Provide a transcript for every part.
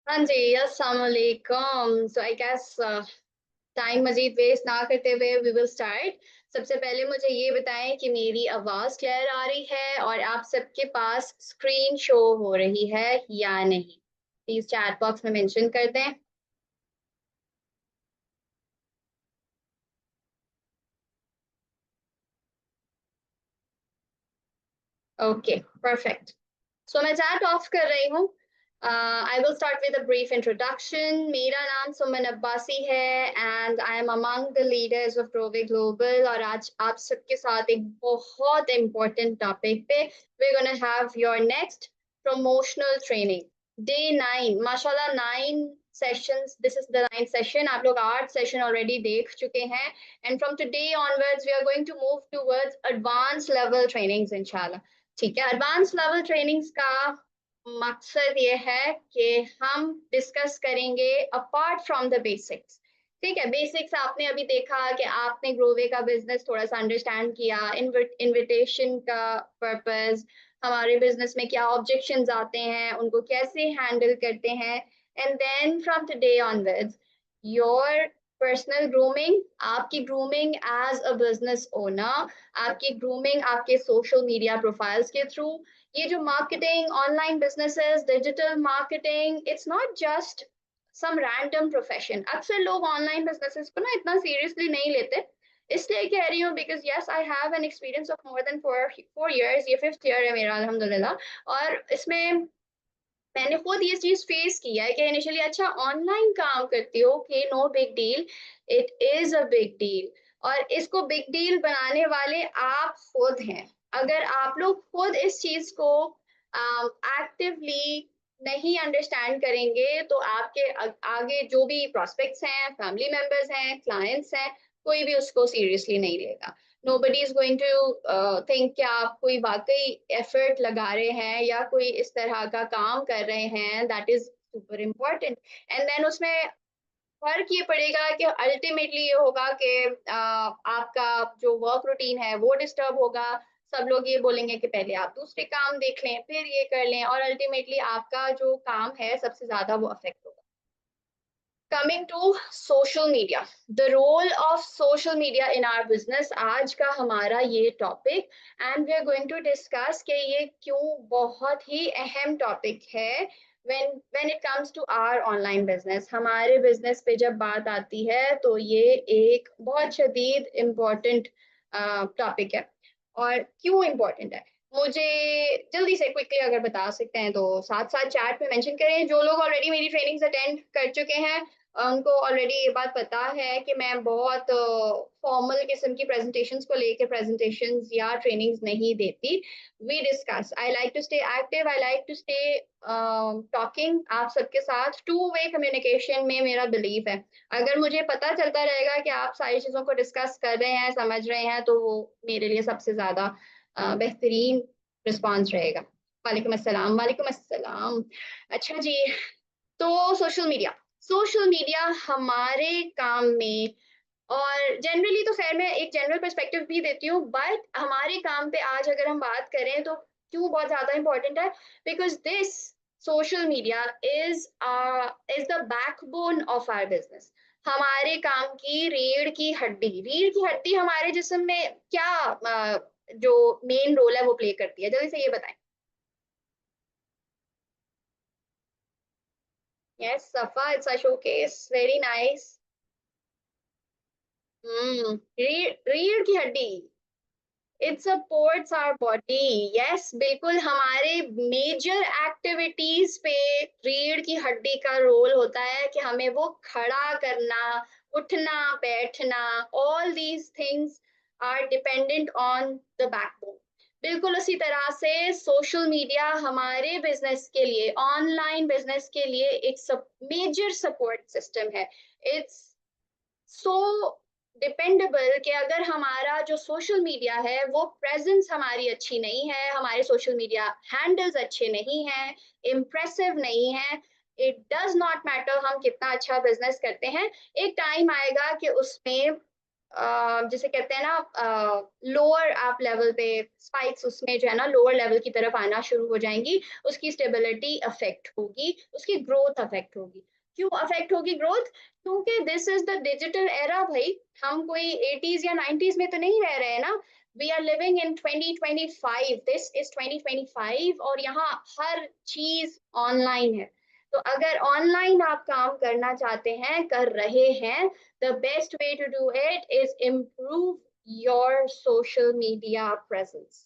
हाँ जी, अस्सलाम वालेकुम। सो आई गेस टाइम मजीद वेस्ट ना करते हुए वी विल स्टार्ट। सबसे पहले मुझे ये बताएं कि मेरी आवाज़ क्लियर आ रही है और आप सबके पास स्क्रीन शो हो रही है या नहीं। प्लीज़ चैट बॉक्स में मेंशन कर दें। Okay, perfect. सो मैं चैट ऑफ कर रही हूँ। I will start with a brief introduction. मेरा नाम सुमन अब्बासी है and I am among the leaders of Growe Global. और आज आप सबके साथ एक बहुत इम्पोर्टेंट टॉपिक पे we gonna have your next promotional training day 9। माशाल्लाह 9 sessions, this is the 9th session. आप लोग 8 सेशन ऑलरेडी देख चुके हैं and from today onwards we are going to move towards advance level trainings इंशाल्लाह। ठीक है, एडवांस लेवल ट्रेनिंग्स का मकसद ये है कि हम डिस्कस करेंगे अपार्ट फ्रॉम द बेसिक्स। ठीक है, बेसिक्स आपने अभी देखा कि आपने ग्रोवे का बिजनेस थोड़ा सा अंडरस्टैंड किया, इनविटेशन का पर्पस, हमारे बिजनेस में क्या ऑब्जेक्शंस आते हैं, उनको कैसे हैंडल करते हैं। And then from today onwards your personal grooming, आपकी grooming as a business owner, आपकी ग्रूमिंग आपके सोशल मीडिया प्रोफाइल्स के थ्रू। ये जो marketing, online businesses, digital marketing, it's not just some random profession. अक्सर लोग ऑनलाइन बिजनेसेस को ना इतना सीरियसली नहीं लेते। इसलिए कह रही हूँ because yes I have an experience of more than four years. ये 5th ईयर है मेरा अल्हम्दुलिल्लाह। और इसमें मैंने खुद ये चीज फेस किया है कि इनिशियली अच्छा ऑनलाइन काम करती हो, okay, no big deal. It is a big deal. और इसको बिग डील बनाने वाले आप खुद हैं। अगर आप लोग खुद इस चीज को एक्टिवली नहीं अंडरस्टैंड करेंगे तो आपके आगे जो भी प्रॉस्पेक्ट्स हैं, फैमिली मेंबर्स हैं, क्लाइंट्स हैं, कोई भी उसको सीरियसली नहीं लेगा। nobody is going to think कि आप कोई वाकई एफर्ट लगा रहे हैं या कोई इस तरह का काम कर रहे हैं। That is super important. And then उसमें फर्क ये पड़ेगा कि अल्टीमेटली ये होगा कि आपका जो वर्क रूटीन है वो डिस्टर्ब होगा। सब लोग ये बोलेंगे कि पहले आप दूसरे काम देख लें, फिर ये कर लें, और अल्टीमेटली आपका जो काम है सबसे ज्यादा वो अफेक्ट होगा। Coming to social media, the role of social media in our business, आज का हमारा ये topic. And we are going to discuss कि ये क्यों बहुत ही अहम टॉपिक है when it comes to our online business. हमारे बिजनेस पे जब बात आती है तो ये एक बहुत शदीद इम्पोर्टेंट टॉपिक है। और क्यों इम्पोर्टेंट है, मुझे जल्दी से क्विकली अगर बता सकते हैं तो साथ साथ चैट में मेंशन करें। जो लोग ऑलरेडी मेरी ट्रेनिंग्स अटेंड कर चुके हैं उनको ऑलरेडी ये बात पता है कि मैं बहुत फॉर्मल किस्म की प्रेजेंटेशंस को लेके प्रेजेंटेशंस या ट्रेनिंग्स नहीं देती। We discuss, I like to stay active, I like to stay talking आप सबके साथ। टू वे कम्युनिकेशन में मेरा बिलीफ है। अगर मुझे पता चलता रहेगा कि आप सारी चीज़ों को डिस्कस कर रहे हैं, समझ रहे हैं, तो वो मेरे लिए सबसे ज़्यादा बेहतरीन रिस्पॉन्स रहेगा। वालेकुम अस्सलाम, वालेकुम अस्सलाम। अच्छा जी, तो सोशल मीडिया हमारे काम में, और जनरली तो खैर मैं एक जनरल पर्सपेक्टिव भी देती हूँ, बट हमारे काम पे आज अगर हम बात करें तो क्यों बहुत ज्यादा इंपॉर्टेंट है। Because this social media is is the backbone of our business. हमारे काम की रीढ़ की हड्डी हमारे जिस्म में क्या जो मेन रोल है वो प्ले करती है, जल्दी से ये बताएं। यस सफा, it's a showcase, very nice. रीढ़ की हड्डी, it supports our body. Yes बिल्कुल, हमारे मेजर एक्टिविटीज पे रीढ़ की हड्डी का रोल होता है कि हमें वो खड़ा करना, उठना, बैठना, all these things are dependent on the backbone. बिल्कुल उसी तरह से सोशल मीडिया हमारे बिजनेस के लिए, ऑनलाइन बिजनेस के लिए एक मेजर सपोर्ट सिस्टम है। इट्स सो डिपेंडेबल कि अगर हमारा जो सोशल मीडिया है वो प्रेजेंस हमारी अच्छी नहीं है, हमारे सोशल मीडिया हैंडल्स अच्छे नहीं हैं, इम्प्रेसिव नहीं है, इट डज नॉट मैटर हम कितना अच्छा बिजनेस करते हैं, एक टाइम आएगा कि उसमें जिसे कहते हैं ना लोअर आप लेवल पे स्पाइक्स उसमें जो है ना लोअर लेवल की तरफ आना शुरू हो जाएंगी, उसकी स्टेबिलिटी अफेक्ट होगी, उसकी ग्रोथ अफेक्ट होगी। क्यों अफेक्ट होगी ग्रोथ? क्योंकि this is the digital era भाई। हम कोई 80s या 90s में तो नहीं रह रहे हैं ना। We are living in 2025, this is 2025 और यहाँ हर चीज ऑनलाइन है। तो अगर ऑनलाइन आप काम करना चाहते हैं, कर रहे हैं, the best way to do it is improve your social media presence.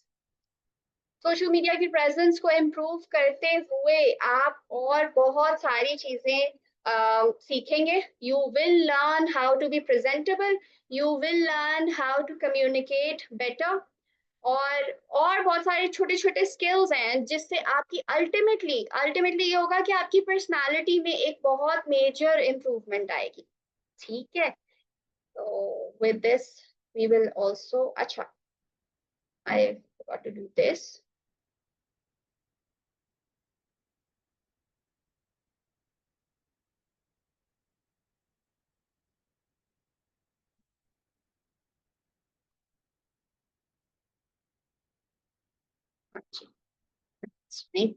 Social media की प्रेजेंस को इम्प्रूव करते हुए आप और बहुत सारी चीजें सीखेंगे। You will learn how to be presentable, you will learn how to communicate better, और बहुत सारे छोटे छोटे स्किल्स हैं जिससे आपकी अल्टीमेटली अल्टीमेटली ये होगा कि आपकी पर्सनालिटी में एक बहुत मेजर इम्प्रूवमेंट आएगी। ठीक है, so with this, we will also, acha, I forgot to do this. Acha, it's fine.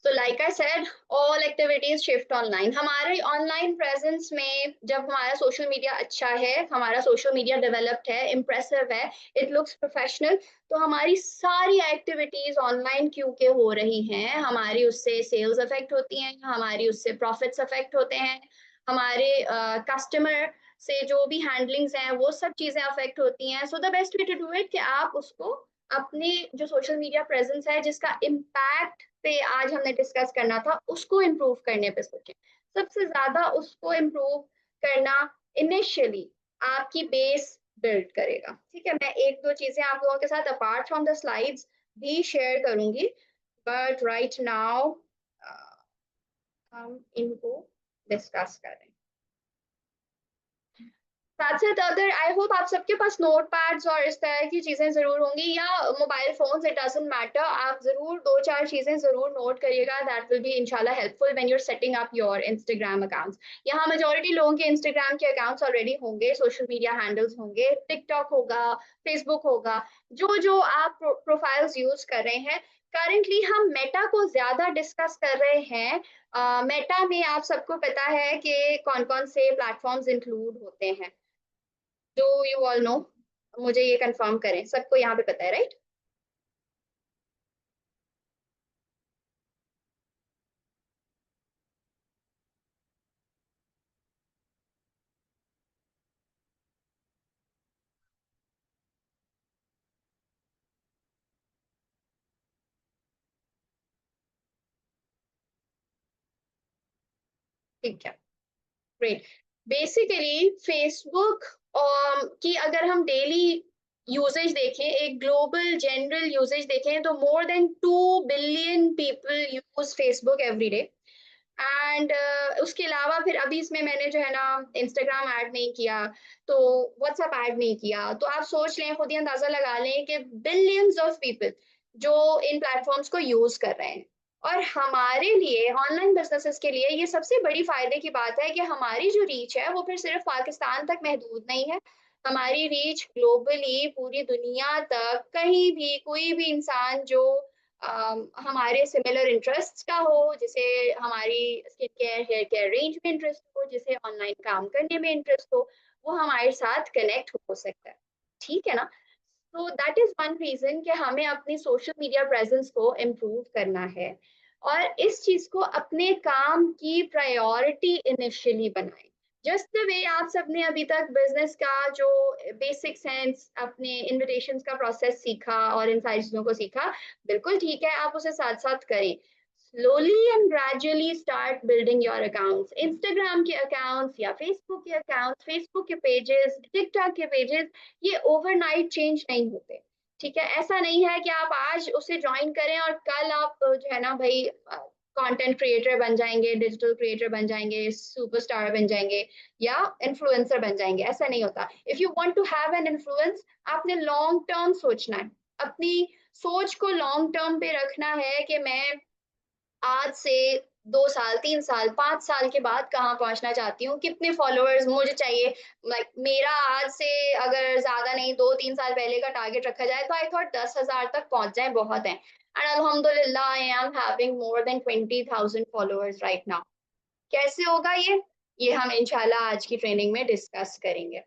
So like I said, all activities shift online. हमारे online presence में जब हमारा social media अच्छा है, हमारा social media developed है, impressive है, it looks professional, तो हमारी सारी activities online क्योंकि हो रही हैं, हमारी उससे sales affect होती हैं, हमारी उससे profits affect होते हैं, हमारे customer से जो भी handlings हैं वो सब चीजें affect होती हैं। So the best way to do it कि आप उसको अपने जो सोशल मीडिया प्रेजेंस है जिसका इम्पैक्ट पे आज हमने डिस्कस करना था उसको इम्प्रूव करने पे सोचें। सबसे ज्यादा उसको इम्प्रूव करना इनिशियली आपकी बेस बिल्ड करेगा। ठीक है, मैं एक दो चीजें आप लोगों के साथ अपार्ट फ्रॉम द स्लाइड्स भी शेयर करूंगी, बट राइट नाउ हम इनको डिस्कस करें। साथ साथ अगर आई होप आप सबके पास नोट पैड्स और इस तरह की चीजें जरूर होंगी या mobile phones, it doesn't matter, आप जरूर दो चार चीजें जरूर नोट करिएगा। दैट विल बी इंशाल्लाह helpful when you are setting up your Instagram accounts. यहाँ मेजोरिटी लोगों के इंस्टाग्राम के अकाउंट्स ऑलरेडी होंगे, सोशल मीडिया हैंडल्स होंगे, टिकटॉक होगा, फेसबुक होगा, जो जो आप प्रोफाइल्स यूज कर रहे हैं। करेंटली हम मेटा को ज्यादा डिस्कस कर रहे हैं। मेटा में आप सबको पता है कि कौन कौन से प्लेटफॉर्म्स इंक्लूड होते हैं, डू यू ऑल नो? मुझे ये कंफर्म करें, सबको यहाँ पे पता है राइट? ठीक है, ग्रेट। बेसिकली फेसबुक की अगर हम डेली यूसेज देखें, एक ग्लोबल जनरल यूसेज देखें, तो more than 2 billion people use Facebook every day. And उसके अलावा फिर अभी इसमें मैंने जो है ना इंस्टाग्राम ऐड नहीं किया, तो व्हाट्सएप ऐड नहीं किया, तो आप सोच लें, खुद ही अंदाजा लगा लें कि बिलियंस ऑफ पीपल जो इन प्लेटफॉर्म्स को यूज कर रहे हैं। और हमारे लिए ऑनलाइन बिजनेसेस के लिए ये सबसे बड़ी फायदे की बात है कि हमारी जो रीच है वो फिर सिर्फ पाकिस्तान तक महदूद नहीं है। हमारी रीच ग्लोबली पूरी दुनिया तक, कहीं भी कोई भी इंसान जो हमारे सिमिलर इंटरेस्ट का हो, जिसे हमारी skin care hair care range में इंटरेस्ट हो, जिसे ऑनलाइन काम करने में इंटरेस्ट हो, वो हमारे साथ कनेक्ट हो सकता है। ठीक है ना? तो दैट इज वन रीजन कि हमें अपनी सोशल मीडिया प्रेजेंस को इम्प्रूव करना है और इस चीज को अपने काम की प्रायोरिटी इनिशियली बनाएं। जस्ट द वे आप सबने अभी तक बिजनेस का जो बेसिक सेंस, अपने इन्विटेशंस का प्रोसेस सीखा और इन सारी चीजों को सीखा, बिल्कुल ठीक है, आप उसे साथ साथ करें। slowly and gradually start building your accounts, Instagram के accounts या Facebook के accounts, Facebook के pages, TikTok के pages, ये ओवरनाइट चेंज नहीं होते। ठीक है, ऐसा नहीं है कि आप आज उसे ज्वाइन करें और कल आप जो है ना भाई कंटेंट क्रिएटर बन जाएंगे, डिजिटल क्रिएटर बन जाएंगे, सुपरस्टार बन जाएंगे या इन्फ्लुएंसर बन जाएंगे। ऐसा नहीं होता। If you want to have an influence, आपने लॉन्ग टर्म सोचना है, अपनी सोच को लॉन्ग टर्म पे रखना है कि मैं आज से 2 साल, 3 साल, 5 साल के बाद कहाँ पहुंचना चाहती हूँ, कितने फॉलोअर्स मुझे चाहिए। लाइक मेरा आज से अगर ज्यादा नहीं 2-3 साल पहले का टारगेट रखा जाए तो आई थॉट 10,000 तक पहुंच जाए बहुत है। एंड अल्हम्दुलिल्लाह I am having more than 20,000 followers right now. कैसे होगा ये हम इंशाल्लाह आज की ट्रेनिंग में डिस्कस करेंगे।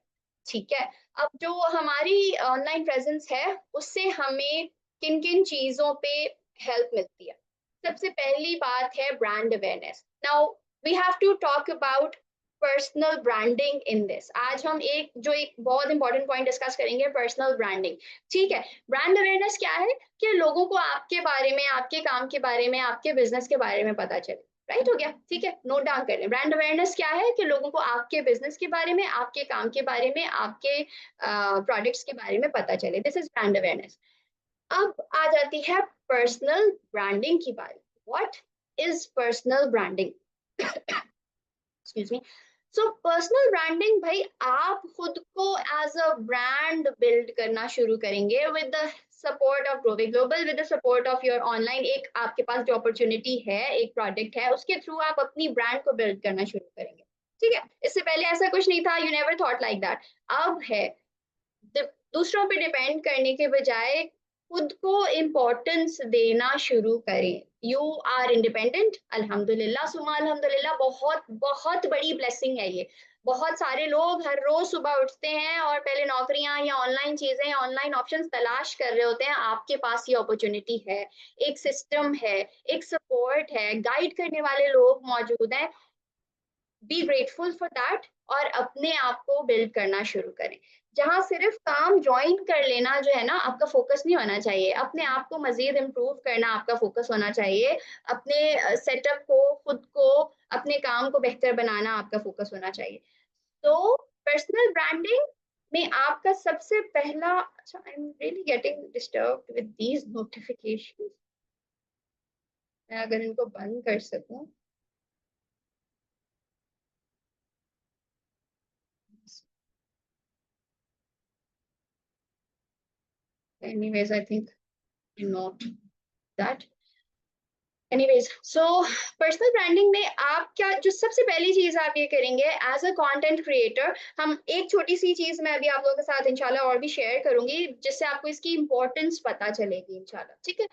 ठीक है। अब जो हमारी ऑनलाइन प्रेजेंस है उससे हमें किन किन चीजों पे हेल्प मिलती है। सबसे पहली बात है brand awareness. Now we have to talk about personal branding in this. आज हम एक बहुत इंपॉर्टेंट पॉइंट डिस्कस करेंगे, पर्सनल ब्रांडिंग। ठीक है। ब्रांड अवेयरनेस क्या है कि लोगों को आपके बारे में, आपके काम के बारे में, आपके बिजनेस के बारे में पता चले। राइट हो गया। ठीक है, नोट डाउन कर लें। ब्रांड अवेयरनेस क्या है कि लोगों को आपके बिजनेस के बारे में, आपके काम के बारे में, आपके प्रोडक्ट्स के बारे में पता चले। This is brand awareness. अब आ जाती है पर्सनल ब्रांडिंग की बारी। What is personal branding? Excuse me. So personal branding भाई, आप खुद को एज अ ब्रांड बिल्ड करना शुरू करेंगे with the support of Growe Global, with the support of your online. एक आपके पास जो अपॉर्चुनिटी है, एक प्रोडक्ट है, उसके थ्रू आप अपनी ब्रांड को बिल्ड करना शुरू करेंगे। ठीक है। इससे पहले ऐसा कुछ नहीं था, you never thought like that. अब है दूसरों पे डिपेंड करने के बजाय खुद को इम्पोर्टेंस देना शुरू करें। यू आर इंडिपेंडेंट, अल्हम्दुलिल्लाह सुमा अल्हम्दुलिल्लाह, बहुत बहुत बड़ी ब्लेसिंग है ये। बहुत सारे लोग हर रोज सुबह उठते हैं और पहले नौकरियां या ऑनलाइन चीजें, ऑनलाइन ऑप्शंस तलाश कर रहे होते हैं। आपके पास ये अपॉर्चुनिटी है, एक सिस्टम है, एक सपोर्ट है, गाइड करने वाले लोग मौजूद हैं। बी ग्रेटफुल फॉर दैट और अपने आप को बिल्ड करना शुरू करें। जहां सिर्फ काम ज्वाइन कर लेना जो है ना, आपका फोकस नहीं होना चाहिए। अपने आप को मजीद इम्प्रूव करना आपका फोकस होना चाहिए। अपने सेटअप को, खुद को, अपने काम को बेहतर बनाना आपका फोकस होना चाहिए। तो पर्सनल ब्रांडिंग में आपका सबसे पहला, अच्छा I am really getting disturbed with these notifications. मैं अगर इनको बंद कर सकूं। Anyways I think not that. Anyways, so personal branding में आप क्या, जो सबसे पहली चीज आप ये करेंगे एज अ कंटेंट क्रिएटर। हम एक छोटी सी चीज मैं अभी आप लोगों के साथ इंशाल्लाह और भी शेयर करूंगी जिससे आपको इसकी इंपॉर्टेंस पता चलेगी इंशाल्लाह। ठीक है।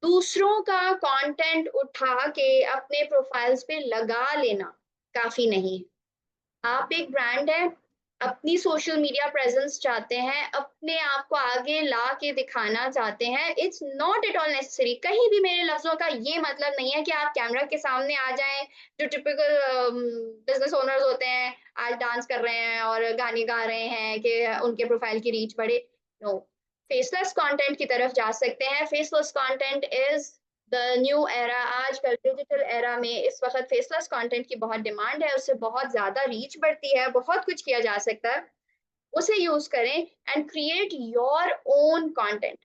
दूसरों का कंटेंट उठा के अपने प्रोफाइल्स पे लगा लेना काफी नहीं है। आप एक ब्रांड है, अपनी सोशल मीडिया प्रेजेंस चाहते हैं, अपने आप को आगे ला के दिखाना चाहते हैं। It's not at all necessary. कहीं भी मेरे लफ्जों का ये मतलब नहीं है कि आप कैमरा के सामने आ जाएं, जो टिपिकल बिजनेस ओनर्स होते हैं, आज डांस कर रहे हैं और गाने गा रहे हैं कि उनके प्रोफाइल की रीच बढ़े। नो, फेसलेस कंटेंट की तरफ जा सकते हैं। Faceless content is the new era. आजकल डिजिटल एरा में इस वक्त फेसलेस कंटेंट की बहुत डिमांड है, उससे बहुत ज्यादा रीच बढ़ती है, बहुत कुछ किया जा सकता है। उसे यूज करें and create your own content.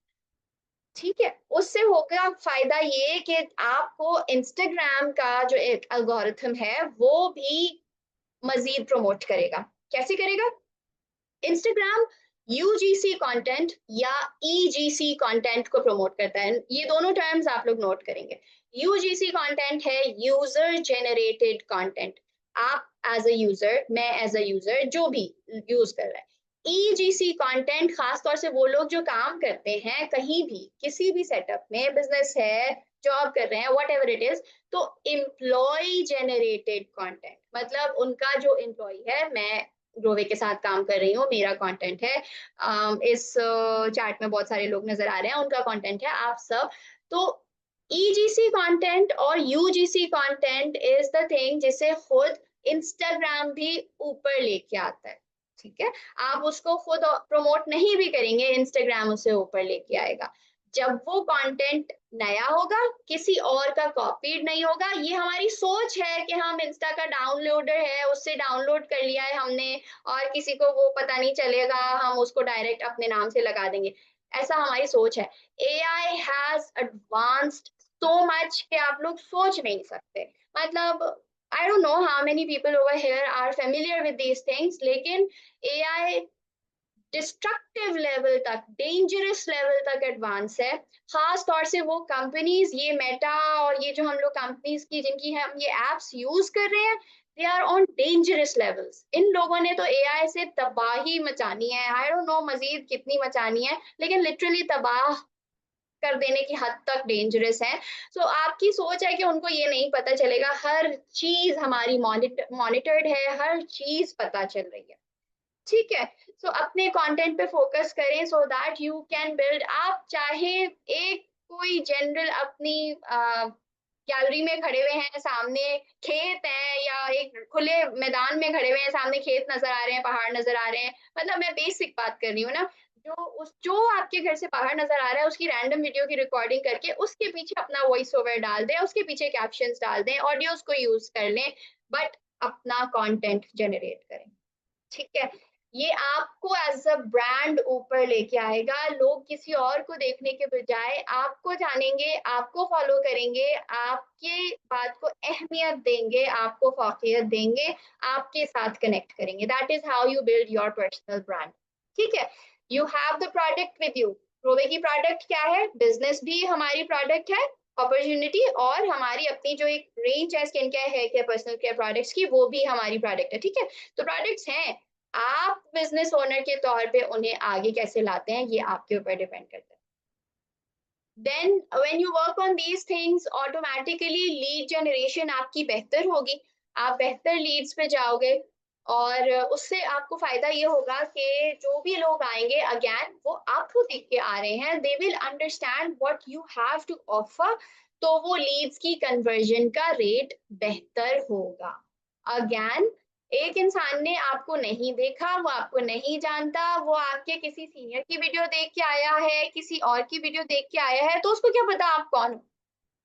ठीक है। उससे होगा फायदा ये कि आपको इंस्टाग्राम का जो एक एल्गोरिथम है वो भी मजीद प्रमोट करेगा। कैसे करेगा? इंस्टाग्राम यूजीसी कंटेंट या ईजीसी कंटेंट को प्रमोट करता है। ये दोनों टर्म्स आप लोग नोट करेंगे। यूजीसी कंटेंट है यूजर जेनरेटेड कंटेंट। आप एज अ यूजर, मैं एज अ यूजर, जो भी यूज कर रहा है। ईजीसी कंटेंट खासतौर से वो लोग जो काम करते हैं कहीं भी, किसी भी सेटअप में, बिजनेस है, जॉब कर रहे हैं, व्हाट एवर इट इज। तो एम्प्लॉय जेनरेटेड कंटेंट मतलब उनका जो एम्प्लॉय है, मैं ग्रोवे के साथ काम कर रही हूँ, मेरा कंटेंट है, इस चैट में बहुत सारे लोग नजर आ रहे हैं, उनका कंटेंट है, आप सब। तो ईजीसी कंटेंट और UGC content is the thing जिसे खुद इंस्टाग्राम भी ऊपर लेके आता है। ठीक है। आप उसको खुद प्रमोट नहीं भी करेंगे, इंस्टाग्राम उसे ऊपर लेके आएगा। जब वो कंटेंट नया होगा, किसी और का कॉपीड नहीं होगा। ये हमारी सोच है कि हम इंस्टा का डाउनलोडर है, उससे डाउनलोड कर लिया है हमने और किसी को वो पता नहीं चलेगा, हम उसको डायरेक्ट अपने नाम से लगा देंगे। ऐसा हमारी सोच है। AI has advanced so much कि आप लोग सोच नहीं सकते। मतलब I don't know how many people over here are familiar with these things, लेकिन एआई डिस्ट्रक्टिव लेवल तक, डेंजरस लेवल तक एडवांस है। खास तौर से वो कंपनीज, ये मेटा और ये जो हम लोग कंपनीज की जिनकी हम ये एप्स यूज कर रहे हैं, they are on dangerous levels. इन लोगों ने तो एआई से तबाही मचानी है, आई डोंट नो मजीद कितनी मचानी है, लेकिन लिटरली तबाह कर देने की हद तक डेंजरस है। सो आपकी सोच है कि उनको ये नहीं पता चलेगा, हर चीज हमारी मॉनिटर्ड है, हर चीज पता चल रही है। ठीक है, सो अपने कंटेंट पे फोकस करें so that you can build. आप चाहे एक कोई जनरल अपनी गैलरी में खड़े हुए हैं, सामने खेत है, या एक खुले मैदान में खड़े हुए हैं, सामने खेत नजर आ रहे हैं, पहाड़ नजर आ रहे हैं, मतलब मैं बेसिक बात कर रही हूँ ना, जो आपके घर से पहाड़ नजर आ रहा है उसकी रैंडम वीडियो की रिकॉर्डिंग करके उसके पीछे अपना वॉइस ओवर डाल दें, उसके पीछे कैप्शंस डाल दें, ऑडियोज को यूज कर लें, बट अपना कंटेंट जनरेट करें। ठीक है, ये आपको एज अ ब्रांड ऊपर लेके आएगा। लोग किसी और को देखने के बजाय आपको जानेंगे, आपको फॉलो करेंगे, आपके बात को अहमियत देंगे, आपको फौकियत देंगे, आपके साथ कनेक्ट करेंगे। That is how you build your personal brand. ठीक है, you have the product with you. रोबे की प्रोडक्ट क्या है? बिजनेस भी हमारी प्रोडक्ट है, अपॉर्चुनिटी, और हमारी अपनी जो एक रेंज है skin care, hair care, personal care products की, वो भी हमारी प्रोडक्ट है। ठीक है, तो प्रोडक्ट्स हैं, आप बिजनेस ओनर के तौर पे उन्हें आगे कैसे लाते हैं, ये आपके ऊपर डिपेंड करता है। Then when you work on these things, automatically lead generation आपकी बेहतर होगी, आप बेहतर लीड्स पे जाओगे, और उससे आपको फायदा ये होगा कि जो भी लोग आएंगे अगेन, वो आपको देख के आ रहे हैं, they will understand what you have to offer, तो वो लीड्स की कन्वर्जन का रेट बेहतर होगा। अगेन, एक इंसान ने आपको नहीं देखा, वो आपको नहीं जानता, वो आपके किसी सीनियर की वीडियो देख के आया है, किसी और की वीडियो देख के आया है, तो उसको क्या पता आप कौन हो?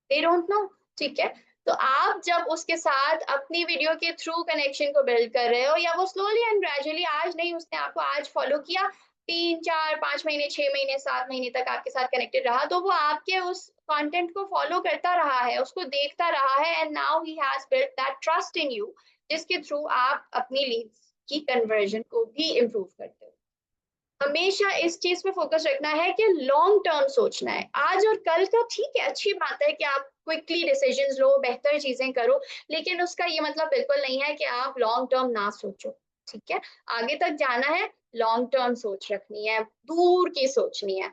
They don't know. ठीक है, तो आप जब उसके साथ अपनी वीडियो के थ्रू कनेक्शन को बिल्ड कर रहे हो, या वो स्लोली एंड ग्रेजुअली, आज नहीं उसने आपको आज फॉलो किया, 3 4 5 महीने, 6 महीने, 7 महीने तक आपके साथ कनेक्टेड रहा, तो वो आपके उस कंटेंट को फॉलो करता रहा है, उसको देखता रहा है, and now he has built that trust in you, जिसके थ्रू आप अपनी लीड्स की कन्वर्जन को भी इम्प्रूव करते हो। हमेशा इस चीज पे फोकस रखना है कि लॉन्ग टर्म सोचना है। आज और कल का ठीक है, अच्छी बात है कि आप क्विकली डिसीजंस लो, बेहतर चीजें करो, लेकिन उसका ये मतलब बिल्कुल नहीं है कि आप लॉन्ग टर्म ना सोचो। ठीक है, आगे तक जाना है, लॉन्ग टर्म सोच रखनी है, दूर की सोचनी है।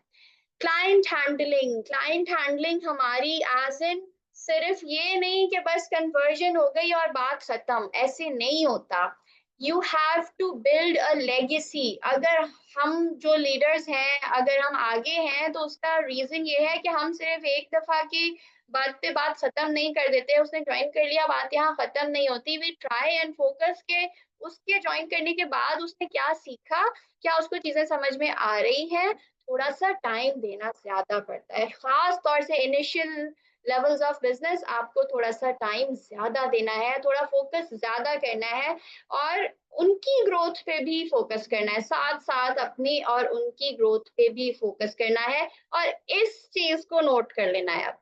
क्लाइंट हैंडलिंग हमारी एज इन, सिर्फ ये नहीं कि बस कन्वर्जन हो गई और बात खत्म, ऐसे नहीं होता। You have to build a legacy. अगर हम जो लीडर्स हैं, अगर हम आगे हैं, तो उसका रीजन ये है कि हम सिर्फ एक दफा की बात पे बात खत्म नहीं कर देते, उसने ज्वाइन कर लिया, बात यहाँ खत्म नहीं होती। वी ट्राई एंड फोकस के उसके ज्वाइन करने के बाद उसने क्या सीखा, क्या उसको चीजें समझ में आ रही हैं, थोड़ा सा टाइम देना ज्यादा पड़ता है। खास तौर से इनिशियल लेवल्स ऑफ बिजनेस, आपको थोड़ा सा टाइम ज्यादा देना है, थोड़ा फोकस ज्यादा करना है, और उनकी ग्रोथ पे भी फोकस करना है, साथ साथ अपनी और उनकी ग्रोथ पे भी फोकस करना है। और इस चीज को नोट कर लेना है, अब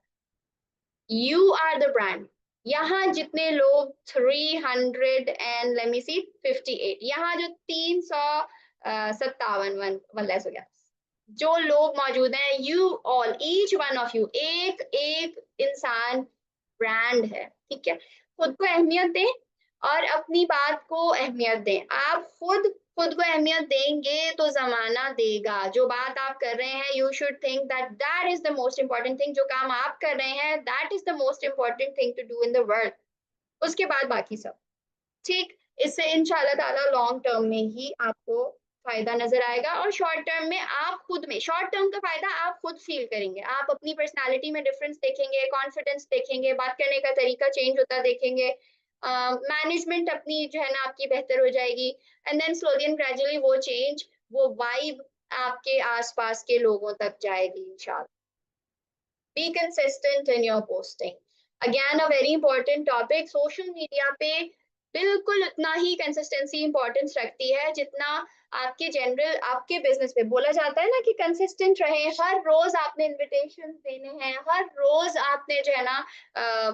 यू आर द ब्रांड। यहाँ जितने लोग 300 एंड लेट मी सी 58, यहाँ जो 357 वन लेस हो गया, जो लोग मौजूद हैं, you all, each one of you, एक एक इंसान ब्रांड है। ठीक है, खुद को अहमियत दें और अपनी बात को अहमियत दें। आप खुद को अहमियत देंगे तो जमाना देगा। जो बात आप कर रहे हैं, you should think that that is the most important thing. जो काम आप कर रहे हैं, that is the most important thing to do in the world. उसके बाद बाकी सब। ठीक, इससे इंशाल्लाह ताला लॉन्ग टर्म में ही आपको फायदा नजर आएगा, और शॉर्ट टर्म में आप खुद में, शॉर्ट टर्म का फायदा आप खुद फील करेंगे, आप अपनी पर्सनालिटी में डिफरेंस देखेंगे, कॉन्फिडेंस देखेंगे, बात करने का तरीका चेंज होता देखेंगे, मैनेजमेंट अपनी जो है ना आपकी बेहतर हो जाएगी, and then slowly and gradually वो चेंज, वो वाइब आपके आसपास के लोगों तक जाएगी इंशाल्लाह। Be consistent in your posting. Again a very important topic, social media पे बिल्कुल उतना ही कंसिस्टेंसी इंपॉर्टेंस रखती है जितना आपके जनरल आपके बिजनेस में बोला जाता है ना कि कंसिस्टेंट रहे। हर रोज आपने इनविटेशन देने हैं, हर रोज आपने जो है ना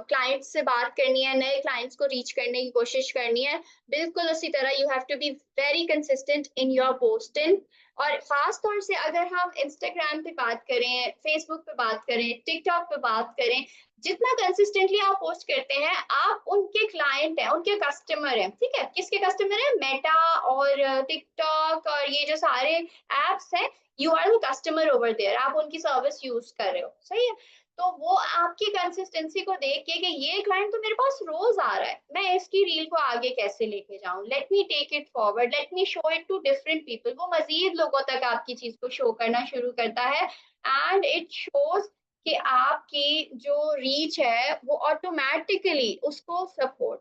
क्लाइंट से बात करनी है, नए क्लाइंट्स को रीच करने की कोशिश करनी है। बिल्कुल उसी तरह you have to be very consistent in your posting. और खास तौर से अगर हम इंस्टाग्राम पे बात करें, फेसबुक पे बात करें, टिकटॉक पे बात करें, जितना कंसिस्टेंटली आप पोस्ट करते हैं, आप उनके क्लाइंट हैं, उनके कस्टमर हैं। ठीक है, किसके कस्टमर है? मेटा और टिकटॉक और ये जो सारे एप्स हैं, you are the customer over there, आप उनकी सर्विस यूज कर रहे हो, सही है। तो वो आपकी कंसिस्टेंसी को देख के कि ये क्लाइंट तो मेरे पास रोज आ रहा है, मैं इसकी रील को आगे कैसे लेके जाऊं, let me take it forward, let me show it to different people, वो मजीद लोगों तक आपकी चीज को शो करना शुरू करता है। एंड इट शोज कि आपकी जो रीच है वो ऑटोमेटिकली उसको सपोर्ट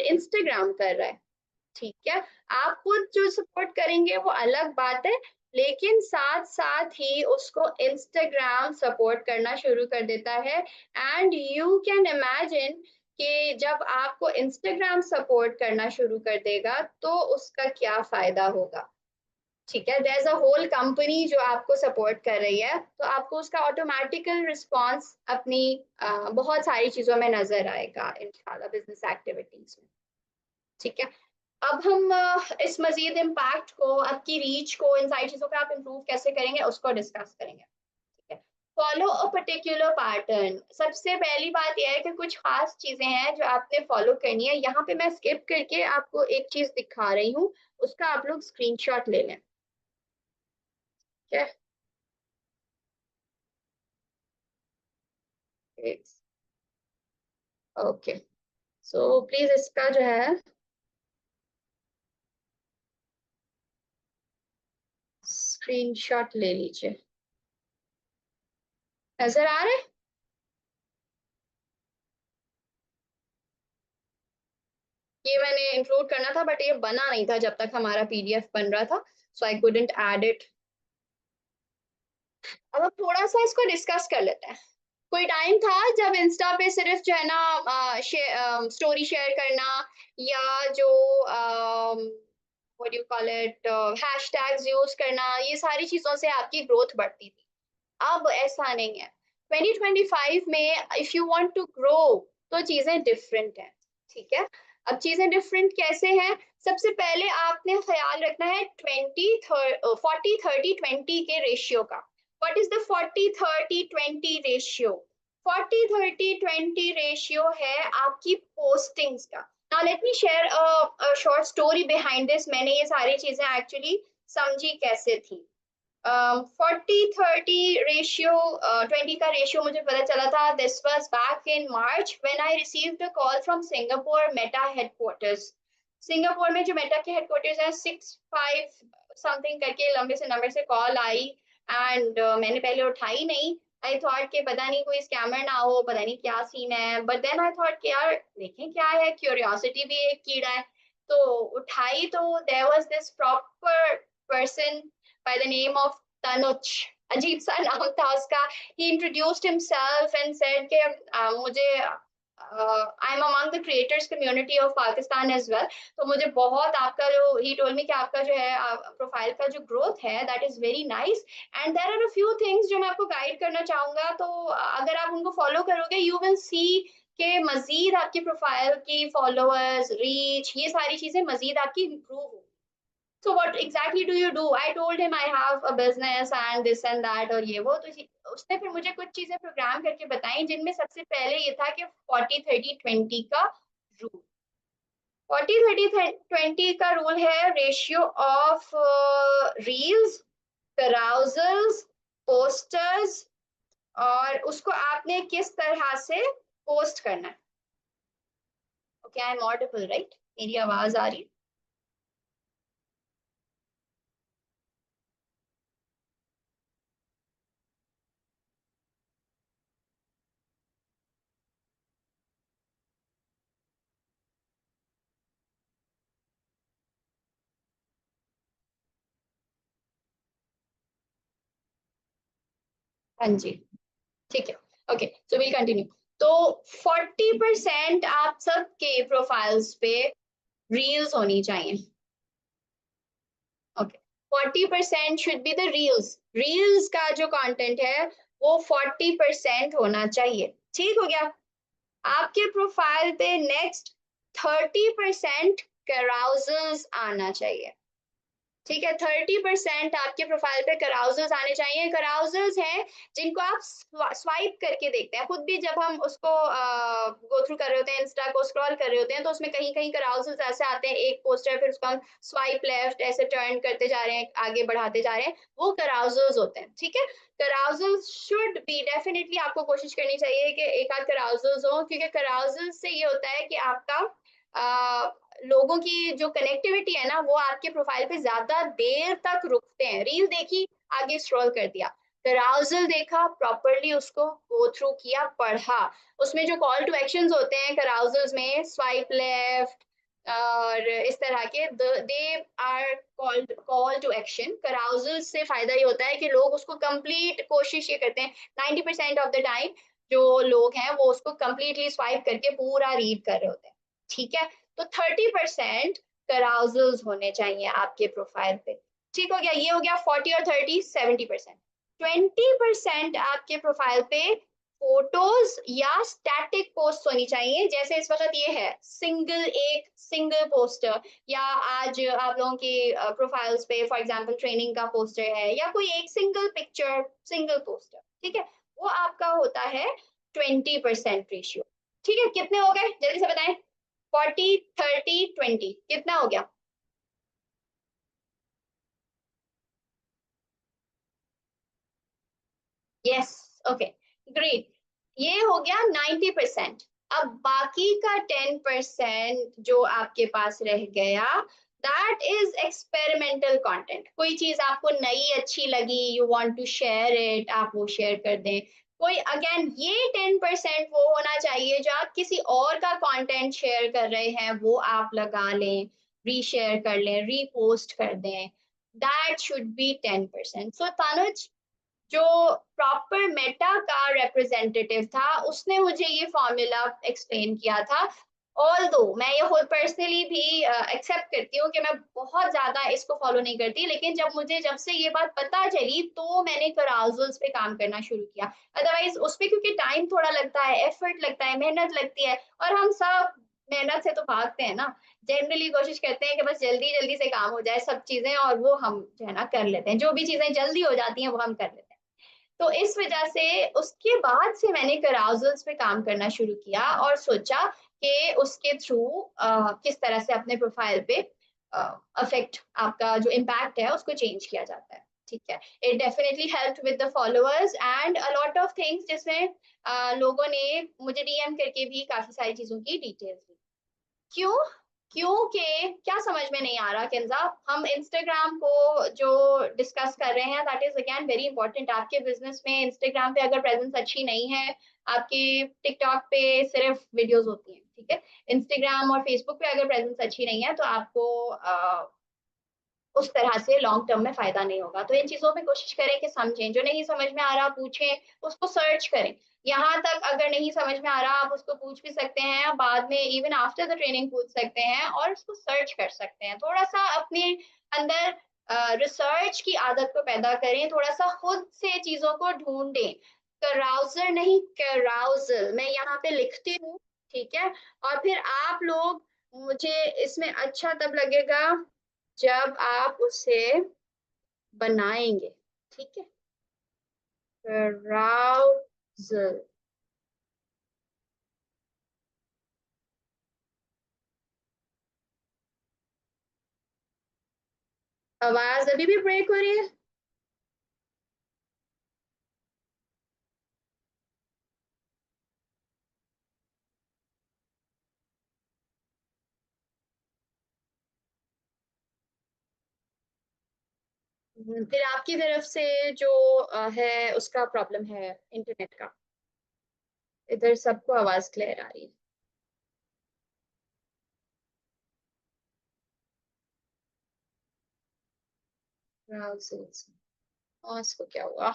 इंस्टाग्राम कर रहा है। ठीक है, आप खुद जो सपोर्ट करेंगे वो अलग बात है, लेकिन साथ साथ ही उसको इंस्टाग्राम सपोर्ट करना शुरू कर देता है। एंड यू कैन इमेजिन कि जब आपको इंस्टाग्राम सपोर्ट करना शुरू कर देगा तो उसका क्या फायदा होगा। ठीक है, there is a whole company जो आपको सपोर्ट कर रही है, तो आपको उसका ऑटोमेटिकल रिस्पॉन्स अपनी बहुत सारी चीजों में नजर आएगा इंशाल्लाह, बिजनेस एक्टिविटीज में। ठीक है, अब हम इस मजीद इम्पैक्ट को, आपकी रीच को, इन सारी चीजों को आप इम्प्रूव कैसे करेंगे उसको डिस्कस करेंगे। ठीक है, फॉलो अ पर्टिकुलर पैटर्न। सबसे पहली बात यह है कि कुछ खास चीजें हैं जो आपने फॉलो करनी है। यहाँ पे मैं स्किप करके आपको एक चीज दिखा रही हूँ, उसका आप लोग स्क्रीनशॉट ले लें। ठीक है, ओके, सो प्लीज इसका जो है स्क्रीनशॉट ले लीजिए। नजर आ रहा है? ये मैंने इंक्लूड करना था बट ये बना नहीं था जब तक हमारा पीडीएफ बन रहा था, सो आई कुडंट ऐड इट। अब हम थोड़ा सा इसको डिस्कस कर लेते हैं। कोई टाइम था जब इंस्टा पे सिर्फ जो है ना स्टोरी शेयर करना या जो what do you call it, hashtags use करना, ये सारी चीजों से आपकी ग्रोथ बढ़ती थी। अब ऐसा नहीं है। 2025 में if you want to grow तो चीजें डिफरेंट हैं। ठीक है, अब चीजें डिफरेंट कैसे हैं? सबसे पहले आपने ख्याल रखना है 40 30 20 के रेशियो का। What is the 40 30 20 ratio? 40 30 20 ratio है आपकी पोस्टिंग्स का। Now let me share a short story behind this, मैंने ये सारी चीजें एक्चुअली समझी कैसे थी। 40 30 रेशियो, 20 का रेशियो मुझे पता चला था। This was back in March when I received a call from Singapore Meta headquarters. Singapore में जो मेटा के हेडक्वार्टर्स है, 65 समथिंग करके लंबे से नंबर से कॉल आई। एंड मैंने पहले उठाई नहीं। आई थॉट कि पता नहीं कोई स्कैमर ना हो, पता नहीं क्या सीन है, बट देन आई थॉट कि यार देखें क्या है, क्यूरियोसिटी भी एक कीड़ा है। तो उठाई तो there was this proper person by the name of Tanuj. अजीब सा नाम था उसका। He introduced himself and said कि मुझे I'm among the creators community of Pakistan as well. तो मुझे बहुत आपका जो he told me कि आपका जो है प्रोफाइल का जो ग्रोथ है that is very nice and there are a few things जो मैं आपको गाइड करना चाहूंगा। तो अगर आप उनको फॉलो करोगे you will see कि मजीद आपकी प्रोफाइल की फॉलोअर्स, रीच, ये सारी चीजें मजीद आपकी इम्प्रूव होगी। So what exactly do you do? I told him I have a business and this and that और ये वो। तो उसने फिर मुझे कुछ चीजें प्रोग्राम करके बताई, जिनमें सबसे पहले ये था कि 40 30 20 का रूल। 40 30 20 का रूल है ratio of reels, carousels, posters, और उसको आपने किस तरह से पोस्ट करना है। Okay, I am audible right? मेरी आवाज आ रही है? हाँ जी, ठीक है। Okay, so will continue. तो 40% आप सबके प्रोफाइल्स पे रील्स होनी चाहिए। Okay, 40% should be the reels. Reels का जो कंटेंट है वो 40% होना चाहिए। ठीक हो गया। आपके प्रोफाइल पे नेक्स्ट 30% कैराउजल्स आना चाहिए। ठीक है, 30% आपके प्रोफाइल पे कराउजल्स आने चाहिए। कराउजल्स हैं जिनको आप स्वाइप करके देखते हैं। खुद भी जब हम उसको गो थ्रू कर रहे होते हैं, इंस्टा को स्क्रॉल कर रहे होते हैं, तो उसमें कहीं कहीं कराउजल्स ऐसे आते हैं, एक पोस्ट है फिर उसको हम स्वाइप लेफ्ट ऐसे टर्न करते जा रहे हैं, आगे बढ़ाते जा रहे हैं, वो कराउजल्स होते हैं। ठीक है, कराउजल्स शुड बी डेफिनेटली, आपको कोशिश करनी चाहिए कि एक आध कराउजल्स हो, क्योंकि कराउजल्स से ये होता है कि आपका लोगों की जो कनेक्टिविटी है ना, वो आपके प्रोफाइल पे ज्यादा देर तक रुकते हैं। रील देखी, आगे स्क्रॉल कर दिया, कराउजल देखा, प्रॉपरली उसको गो थ्रू किया, पढ़ा, उसमें जो कॉल टू एक्शंस होते हैं कराउजल्स में, स्वाइप लेफ्ट और इस तरह के, they are called call to action. Carousel से फायदा ये होता है कि लोग उसको कंप्लीट, कोशिश ये करते हैं 90% ऑफ द टाइम, जो लोग हैं वो उसको कंप्लीटली स्वाइप करके पूरा रीड कर रहे होते हैं। ठीक है, तो 30% कराउजल्स होने चाहिए आपके प्रोफाइल पे। ठीक हो गया, ये हो गया 40 और 30, 70%। 20% आपके प्रोफाइल पे फोटोज या स्टैटिक पोस्ट होनी चाहिए। जैसे इस वक्त ये है सिंगल, एक सिंगल पोस्टर, या आज आप लोगों की प्रोफाइल्स पे फॉर एग्जांपल ट्रेनिंग का पोस्टर है, या कोई एक सिंगल पिक्चर, सिंगल पोस्टर। ठीक है, वो आपका होता है 20% रेशियो। ठीक है, कितने हो गए जल्दी से बताएं। 40, 30, 20 कितना हो गया? Yes, okay, great. ये हो गया 90%। अब बाकी का 10% जो आपके पास रह गया, दैट इज एक्सपेरिमेंटल कंटेंट। कोई चीज आपको नई अच्छी लगी, you want to share it, आप वो शेयर कर दें। कोई अगेन ये 10% वो होना चाहिए जो आप किसी और का कंटेंट शेयर कर रहे हैं, वो आप लगा लें, रीशेयर कर लें, रीपोस्ट कर दें। That should be 10%। सो तानुज, जो प्रॉपर मेटा का रिप्रेजेंटेटिव था, उसने मुझे ये फॉर्मूला एक्सप्लेन किया था। ऑल दो मैं ये खुद पर्सनली भी एक्सेप्ट करती हूँ कि मैं बहुत ज्यादा इसको फॉलो नहीं करती, लेकिन जब से ये बात पता चली तो मैंने कराउजल्स पे काम करना शुरू किया। अदरवाइज उस पे क्योंकि टाइम थोड़ा लगता है, एफर्ट लगता है, मेहनत लगती है, और हम सब मेहनत से तो भागते हैं ना। जनरली कोशिश करते हैं कि बस जल्दी जल्दी से काम हो जाए सब चीजें, और वो हम जो है ना कर लेते हैं, जो भी चीजें जल्दी हो जाती हैं वो हम कर लेते हैं। तो इस वजह से उसके बाद से मैंने कराउजल्स पे काम करना शुरू किया और सोचा कि उसके थ्रू किस तरह से अपने प्रोफाइल पे अफेक्ट, आपका जो इम्पैक्ट है उसको चेंज किया जाता है। ठीक है, it definitely help with the followers and a lot of things, जिसमें लोगों ने मुझे डीएम करके भी काफी सारी चीजों की डिटेल्स दी। क्यों? क्योंकि क्या समझ में नहीं आ रहा किंजा, हम इंस्टाग्राम को जो डिस्कस कर रहे हैं, that is again very important. आपके बिजनेस में इंस्टाग्राम पे अगर प्रेजेंस अच्छी नहीं है, आपकी टिकटॉक पे सिर्फ वीडियोस होती हैं, ठीक है, इंस्टाग्राम और फेसबुक पे अगर प्रेजेंस अच्छी नहीं है, तो आपको उस तरह से लॉन्ग टर्म में फायदा नहीं होगा। तो इन चीजों पे कोशिश करें कि समझें, जो नहीं समझ में आ रहा पूछें, उसको सर्च करें। यहाँ तक अगर नहीं समझ में आ रहा, आप उसको पूछ भी सकते हैं, बाद में इवन आफ्टर द ट्रेनिंग पूछ सकते हैं और उसको सर्च कर सकते हैं। थोड़ा सा अपने अंदर रिसर्च की आदत को पैदा करें, थोड़ा सा खुद से चीजों को ढूंढें। कराउजर नहीं, कराउजल मैं यहाँ पे लिखती हूँ। ठीक है, और फिर आप लोग, मुझे इसमें अच्छा तब लगेगा जब आप उसे बनाएंगे। ठीक है, arousal। आवाज अभी भी ब्रेक हो रही है? फिर आपकी तरफ से जो है उसका प्रॉब्लम है इंटरनेट का। इधर सबको आवाज क्लियर आ रही है। arousal से। और इसको क्या हुआ?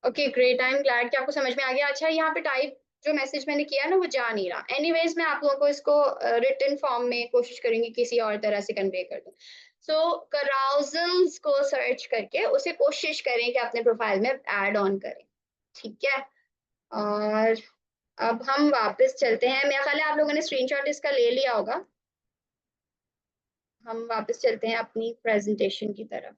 Okay great, I am glad कि आपको समझ में आ गया। अच्छा यहाँ पे टाइप जो मैसेज मैंने किया ना वो जा नहीं रहा। एनीवेज मैं आप लोगों को इसको रिटन फॉर्म में कोशिश करूंगी किसी और तरह से कन्वे कर दूं। सो कराउजल्स को सर्च करके उसे कोशिश करें कि अपने प्रोफाइल में ऐड ऑन करें, ठीक है। और अब हम वापस चलते हैं, मेरा ख्याल है आप लोगों ने स्क्रीनशॉट इसका ले लिया होगा। हम वापस चलते हैं अपनी प्रेजेंटेशन की तरफ।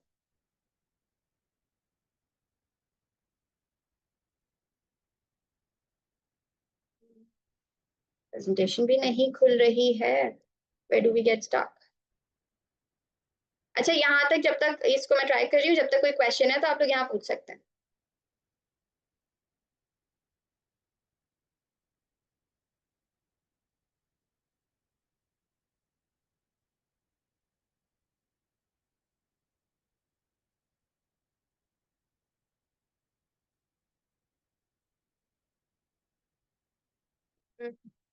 प्रेजेंटेशन भी नहीं खुल रही है, where do we get stuck? अच्छा यहाँ तक, जब तक इसको मैं ट्राई कर रही हूँ, जब तक कोई क्वेश्चन है तो आप लोग यहाँ पूछ सकते हैं।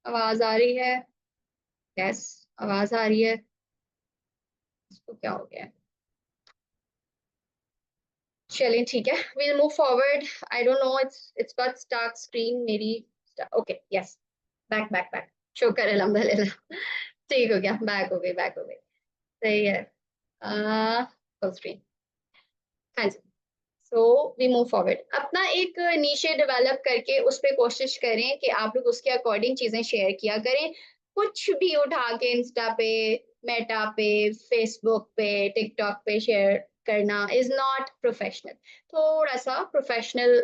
आवाज आ रही है? यस, आवाज आ रही है। इसको क्या हो गया है? चलिए ठीक है, we'll move forward. I don't know, it's got stuck screen मेरी। Okay yes, back back back, शुक्र अल्हम्दुलिल्लाह। ठीक हो गया, बैक हो गई, बैक हो गई। सही है। Full screen. हाँ जी। सो वी मूव फॉरवर्ड, अपना एक नीशे डेवलप करके उस पर कोशिश करें कि आप लोग उसके अकॉर्डिंग चीजें शेयर किया करें। कुछ भी उठा के इंस्टा पे, मेटा पे, फेसबुक पे, टिकटॉक पे शेयर करना इज नॉट प्रोफेशनल। थोड़ा सा प्रोफेशनल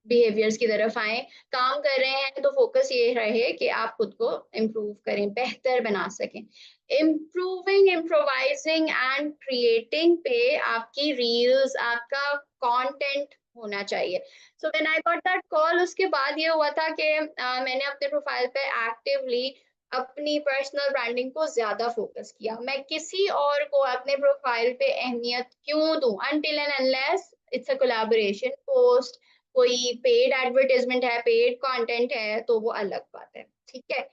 बिहेवियर्स की तरफ आए। काम कर रहे हैं तो फोकस ये रहे कि आप खुद को इम्प्रूव करें, बेहतर बना सकें। इम्प्रूविंग, इम्प्रोवाइजिंग एंड क्रिएटिंग पे आपकी रील्स, आपका कंटेंट होना चाहिए। So when I got that call, उसके बाद ये हुआ था कि मैंने अपने प्रोफाइल पे एक्टिवली अपनी पर्सनल ब्रांडिंग को ज्यादा फोकस किया। मैं किसी और को अपने प्रोफाइल पे अहमियत क्यों दूं, until and unless it's a collaboration post, कोई पेड एडवर्टाइजमेंट है, पेड कंटेंट है, तो वो अलग बात है, ठीक है।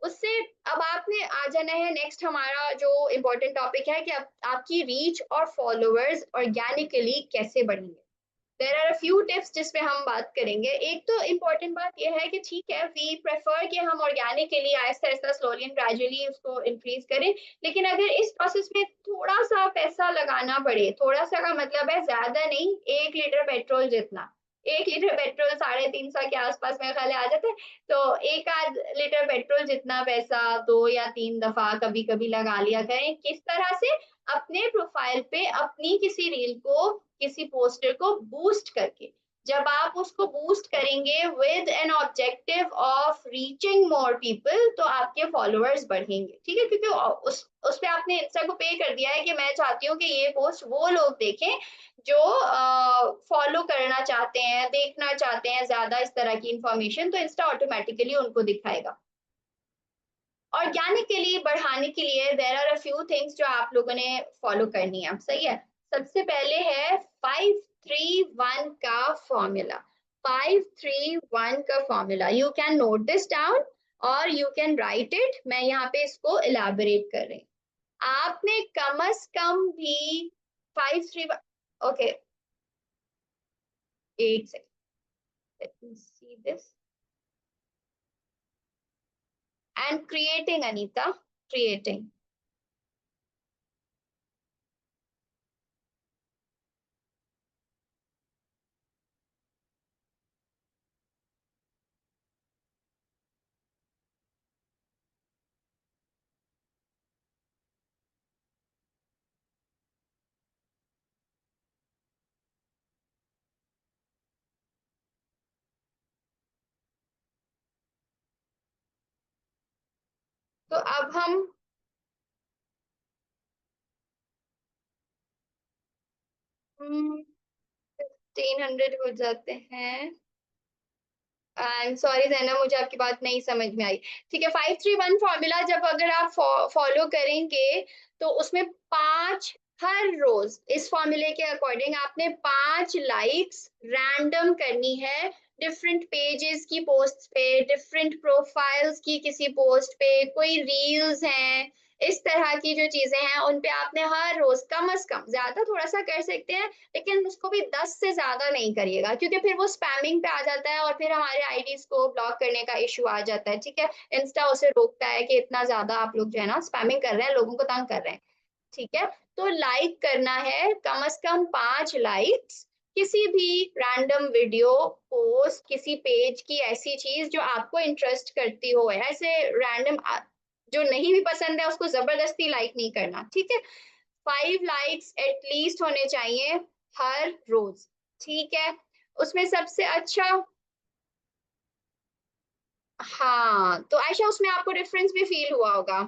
उससे अब आपने आ जाना है नेक्स्ट, हमारा जो इम्पोर्टेंट टॉपिक है कि आपकी रीच और फॉलोअर्स ऑर्गेनिकली कैसे बढ़ेंगे। There are a few tips जिस पे हम बात करेंगे। एक तो इम्पोर्टेंट बात यह है कि ठीक है, वी प्रेफर कि हम organically Aahista Aahista slowly and gradually उसको इंक्रीज करें। लेकिन अगर इस प्रोसेस में थोड़ा सा पैसा लगाना पड़े, थोड़ा सा का मतलब है ज्यादा नहीं, 1 लीटर पेट्रोल जितना, 1 लीटर पेट्रोल 350 के आसपास मेरे ख्याल आ जाता है। तो 1 आध लीटर पेट्रोल जितना पैसा 2 या 3 दफा कभी कभी लगा लिया करें। किस तरह से? अपने प्रोफाइल पे अपनी किसी रील को, किसी पोस्टर को बूस्ट करके। जब आप उसको बूस्ट करेंगे with an objective of reaching more people, तो आपके फॉलोअर्स बढ़ेंगे, ठीक है। क्योंकि उस पे आपने इंस्टा को पे कर दिया है कि मैं चाहती हूँ कि ये पोस्ट वो लोग देखें जो फॉलो करना चाहते हैं, देखना चाहते हैं ज्यादा इस तरह की इंफॉर्मेशन, तो इंस्टा ऑटोमेटिकली उनको दिखाएगा। ऑर्गेनिकली बढ़ाने के लिए there are a few things जो आप लोगों ने फॉलो करनी है, सही है। सबसे पहले है 5-3-1 का फॉर्मूला। 5-3-1 का formula, you can note this down और यू कैन राइट इट। मैं यहाँ पे इसको इलाबोरेट कर रही हूँ। आपने कम अज कम भी 5-3, ओके एक second, let me see this and creating, Anita, creating। तो अब हम 1500 हो जाते हैं। आई एम सॉरी जैनब, मुझे आपकी बात नहीं समझ में आई। ठीक है, 5-3-1 फॉर्मूला जब अगर आप फॉलो करेंगे तो उसमें 5, हर रोज इस फॉर्मूले के अकॉर्डिंग आपने 5 लाइक्स रैंडम करनी है डिफरेंट पेजेस की पोस्ट पे, डिफरेंट प्रोफाइल्स की किसी पोस्ट पे। कोई रील्स हैं, इस तरह की जो चीजें हैं उन पे आपने हर रोज कम से कम, ज्यादा थोड़ा सा कर सकते हैं लेकिन उसको भी 10 से ज्यादा नहीं करिएगा, क्योंकि फिर वो स्पैमिंग पे आ जाता है और फिर हमारे आईडीज को ब्लॉक करने का इशू आ जाता है। ठीक है, इंस्टा उसे रोकता है कि इतना ज्यादा आप लोग जो है ना स्पैमिंग कर रहे हैं, लोगों को तंग कर रहे हैं। ठीक है, तो लाइक करना है कम से कम 5 लाइक्स, किसी भी रैंडम वीडियो, पोस्ट, किसी पेज की ऐसी चीज जो आपको इंटरेस्ट करती हो, ऐसे रैंडम जो नहीं भी पसंद है उसको जबरदस्ती लाइक नहीं करना। ठीक है, 5 लाइक्स एटलीस्ट होने चाहिए हर रोज। ठीक है, उसमें सबसे अच्छा, हाँ तो आयशा उसमें आपको डिफरेंस भी फील हुआ होगा।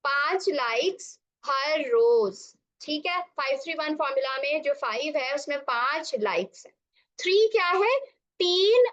5 लाइक्स हर रोज। ठीक है, 531 फॉर्मूला में जो 5 है उसमें 5 लाइक्स है। 3 क्या है? 3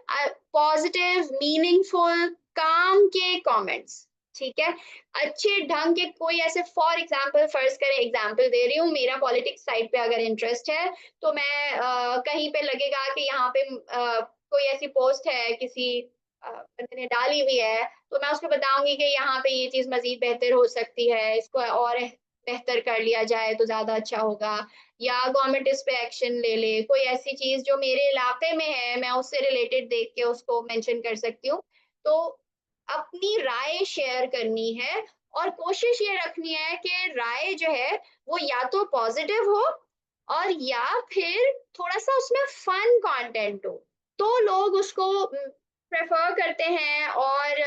पॉजिटिव मीनिंगफुल काम के कमेंट्स। ठीक है, अच्छे ढंग के, कोई ऐसे, फॉर एग्जाम्पल फर्ज करें, एग्जाम्पल दे रही हूँ, मेरा पॉलिटिक्स साइड पे अगर इंटरेस्ट है तो मैं कहीं पे लगेगा कि यहाँ पे कोई ऐसी पोस्ट है किसी बंदे ने डाली हुई है, तो मैं उसको बताऊंगी कि यहाँ पे ये चीज मजीद बेहतर हो सकती है, इसको और बेहतर कर लिया जाए तो ज्यादा अच्छा होगा, या गवर्नमेंट इस पे एक्शन ले ले, कोई ऐसी चीज जो मेरे इलाके में है मैं उससे रिलेटेड देख के उसको मेंशन कर सकती हूँ। तो अपनी राय शेयर करनी है और कोशिश ये रखनी है कि राय जो है वो या तो पॉजिटिव हो और या फिर थोड़ा सा उसमें फन कंटेंट हो, तो लोग उसको प्रेफर करते हैं और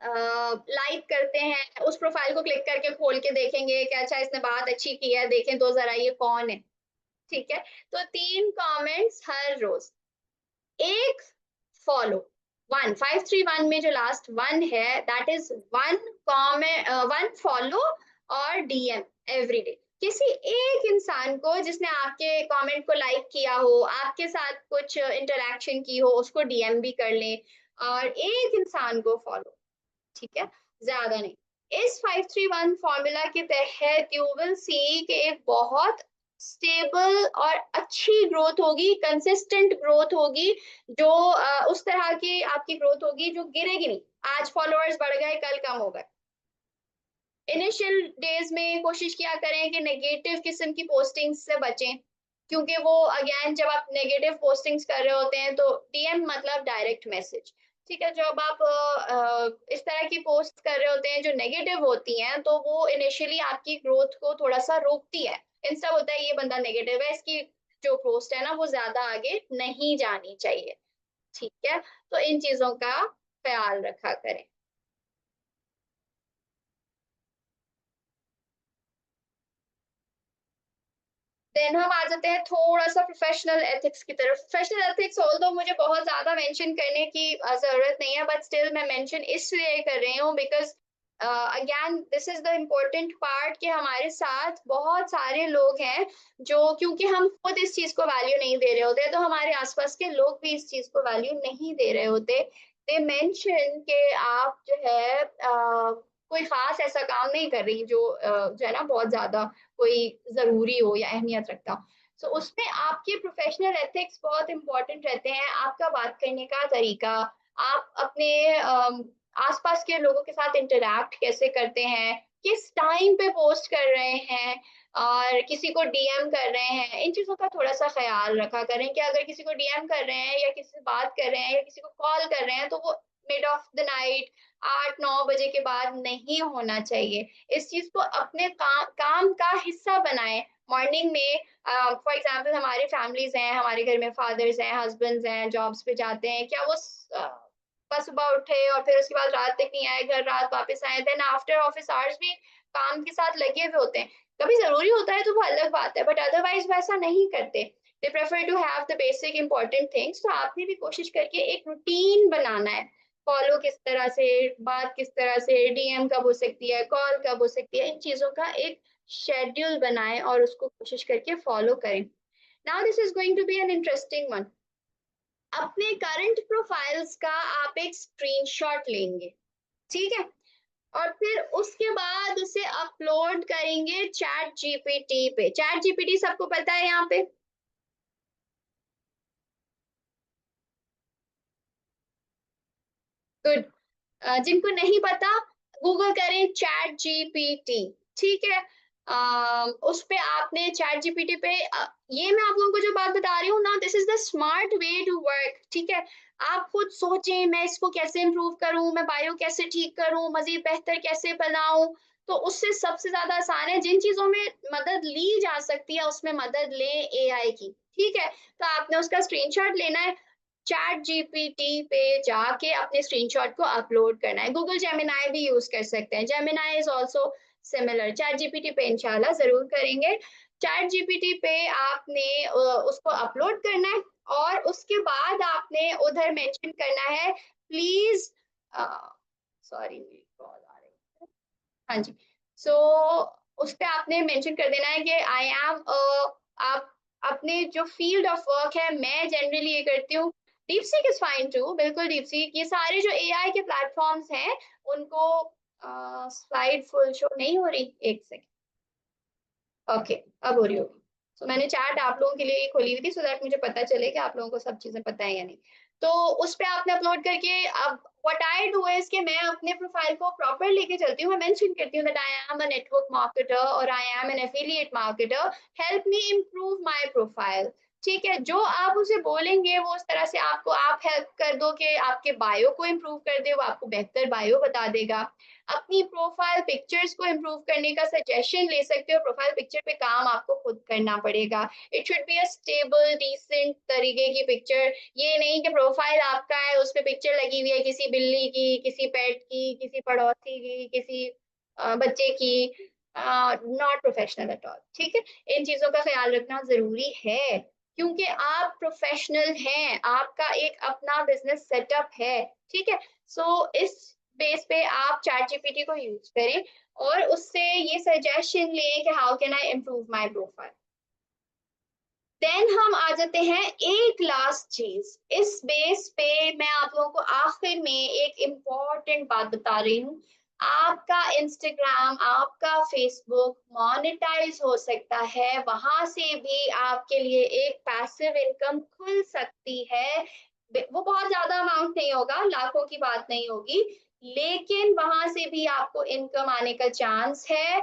लाइक करते हैं, उस प्रोफाइल को क्लिक करके खोल के देखेंगे कि अच्छा इसने बात अच्छी की है, देखें तो जरा ये कौन है। ठीक है, तो 3 कमेंट्स हर रोज, एक फॉलो, 1531 में जो लास्ट वन है दैट इज 1 कमेंट, 1 फॉलो और डीएम एवरी डे, किसी एक इंसान को जिसने आपके कमेंट को लाइक किया हो, आपके साथ कुछ इंटरेक्शन की हो, उसको डीएम भी कर लें और एक इंसान को फॉलो। ठीक है, ज्यादा नहीं। इस 531 फॉर्मूला के तहत यू विल सी कि एक बहुत स्टेबल और अच्छी ग्रोथ होगी, कंसिस्टेंट ग्रोथ होगी, जो उस तरह की आपकी ग्रोथ होगी जो गिरेगी नहीं। आज फॉलोअर्स बढ़ गए, कल कम हो गए। इनिशियल डेज में कोशिश किया करें कि नेगेटिव किस्म की पोस्टिंग्स से बचें, क्योंकि वो अगेन जब आप नेगेटिव पोस्टिंग्स कर रहे होते हैं तो डीएम मतलब डायरेक्ट मैसेज। ठीक है, जब आप इस तरह की पोस्ट कर रहे होते हैं जो नेगेटिव होती हैं तो वो इनिशियली आपकी ग्रोथ को थोड़ा सा रोकती है। इंस्टा होता है ये बंदा नेगेटिव है, इसकी जो पोस्ट है ना वो ज्यादा आगे नहीं जानी चाहिए। ठीक है, तो इन चीजों का ख्याल रखा करें। देन हम आ जाते हैं थोड़ा सा प्रोफेशनल एथिक्स की तरफ। प्रोफेशनल एथिक्स ऑल्दो मुझे बहुत ज्यादा मेंशन करने की जरूरत नहीं है, बट स्टिल मैं मेंशन इसलिए कर रही हूँ because again this is the important part कि हमारे साथ बहुत सारे लोग हैं जो, क्योंकि हम खुद इस चीज को वैल्यू नहीं दे रहे होते तो हमारे आसपास के लोग भी इस चीज को वैल्यू नहीं दे रहे होते। दे मेंशन कि आप जो है कोई खास ऐसा काम नहीं कर रही जो जो है ना बहुत ज्यादा कोई जरूरी हो या अहमियत रखता हो। सो उसमें आपके प्रोफेशनल एथिक्स बहुत इंपॉर्टेंट रहते हैं, आपका बात करने का तरीका, आप अपने आसपास के लोगों के साथ इंटरैक्ट कैसे करते हैं, किस टाइम पे पोस्ट कर रहे हैं और किसी को डीएम कर रहे हैं, इन चीजों का थोड़ा सा ख्याल रखा करें कि अगर किसी को डीएम कर रहे हैं या किसी से बात कर रहे हैं या किसी को कॉल कर रहे हैं तो वो मिड ऑफ द नाइट 8-9 बजे के बाद नहीं होना चाहिए। इस चीज को अपने काम का हिस्सा बनाएं। मॉर्निंग में फॉर एग्जांपल हमारी फैमिलीज हैं, हमारे घर में फादर्स हैं, हस्बैंड्स हैं, जॉब्स पे जाते हैं, क्या वो बस सुबह उठे और फिर उसके बाद रात तक नहीं आए, घर रात वापस आए, देन आफ्टर ऑफिस आवर्स भी काम के साथ लगे हुए होते हैं। कभी जरूरी होता है तो वो अलग बात है, बट अदरवाइज वैसा नहीं करते। They prefer to have the basic important things. तो आपने भी कोशिश करके एक रूटीन बनाना है, फॉलो किस तरह से, बात किस तरह से, डीएम कब हो सकती है, कॉल कब हो सकती है, इन चीजों का एक शेड्यूल बनाएं और उसको कोशिश करके फॉलो करें। Now this is going to be an interesting one. अपने करंट प्रोफाइल्स का आप एक स्क्रीनशॉट लेंगे। ठीक है, और फिर उसके बाद उसे अपलोड करेंगे चैट जीपीटी पे। चैट जीपीटी सबको पता है यहाँ पे? गुड। जिनको नहीं पता, गूगल करें चैट जीपीटी, ठीक है। उस पे आपने चैट जीपीटी पे ये मैं आप लोगों को जो बात बता रही हूँ ना, this is the smart way to work, ठीक है। आप खुद सोचें मैं इसको कैसे इम्प्रूव करूं, मैं बायो कैसे ठीक करूं, मजीद बेहतर कैसे बनाऊं। तो उससे सबसे ज्यादा आसान है, जिन चीजों में मदद ली जा सकती है उसमें मदद लें एआई की, ठीक है। तो आपने उसका स्क्रीनशॉट लेना है, चैट जीपीटी पे जाके अपने स्क्रीनशॉट को अपलोड करना है। गूगल जेमिनाई भी यूज कर सकते हैं, Gemini is also similar. Chat GPT पे इंशाल्लाह जरूर करेंगे। चैट जीपीटी पे आपने उसको अपलोड करना है, और उसके बाद आपने उधर मेंशन करना है प्लीज, सॉरी मेरी कॉल आ रही है, हाँ जी। सो उस पे आपने मेंशन कर देना है कि आई एम, आप अपने जो फील्ड ऑफ वर्क है, मैं जनरली ये करती हूँ। डीपसीक इज फाइन टू, बिल्कुल डीपसीक, ये सारे जो एआई के प्लेटफॉर्म्स हैं उनको, स्लाइड फुल शो नहीं हो रही, एक सेकंड, ओके अब हो रही होगी। सो मैंने चैट आप लोगों के लिए खोली हुई थी, सो दैट मुझे पता चले कि आप लोगों को सब चीजें पता है या नहीं। तो उस पे आपने अपलोड करके, अब व्हाट आई डू इज कि मैं अपने प्रोफाइल को प्रॉपर लेके चलती हूँ, मैं मेंशन करती हूँ that I am a network marketer और I am an affiliate marketer, help me improve my profile, ठीक है। जो आप उसे बोलेंगे वो उस तरह से आपको, आप हेल्प कर दो कि आपके बायो को इम्प्रूव कर दे, वो आपको बेहतर बायो बता देगा। अपनी प्रोफाइल पिक्चर्स को इम्प्रूव करने का सजेशन ले सकते हो, प्रोफाइल पिक्चर पे काम आपको खुद करना पड़ेगा। It should be a stable decent तरीके की पिक्चर, ये नहीं कि प्रोफाइल आपका है उस पे पिक्चर लगी हुई है किसी बिल्ली की, किसी पेट की, किसी पड़ोसी की, किसी बच्चे की, नॉट प्रोफेशनल एट ऑल, ठीक है। इन चीजों का ख्याल रखना जरूरी है, क्योंकि आप प्रोफेशनल हैं, आपका एक अपना बिजनेस सेटअप है, ठीक है। सो इस बेस पे आप चैट जीपीटी को यूज करें और उससे ये सजेशन लें कि how can I improve my profile. Then हम आ जाते हैं एक लास्ट चीज, इस बेस पे मैं आप लोगों को आखिर में एक इम्पॉर्टेंट बात बता रही हूँ। आपका इंस्टाग्राम, आपका फेसबुक मोनेटाइज हो सकता है, वहां से भी आपके लिए एक पैसिव इनकम खुल सकती है। वो बहुत ज्यादा अमाउंट नहीं होगा, लाखों की बात नहीं होगी, लेकिन वहां से भी आपको इनकम आने का चांस है।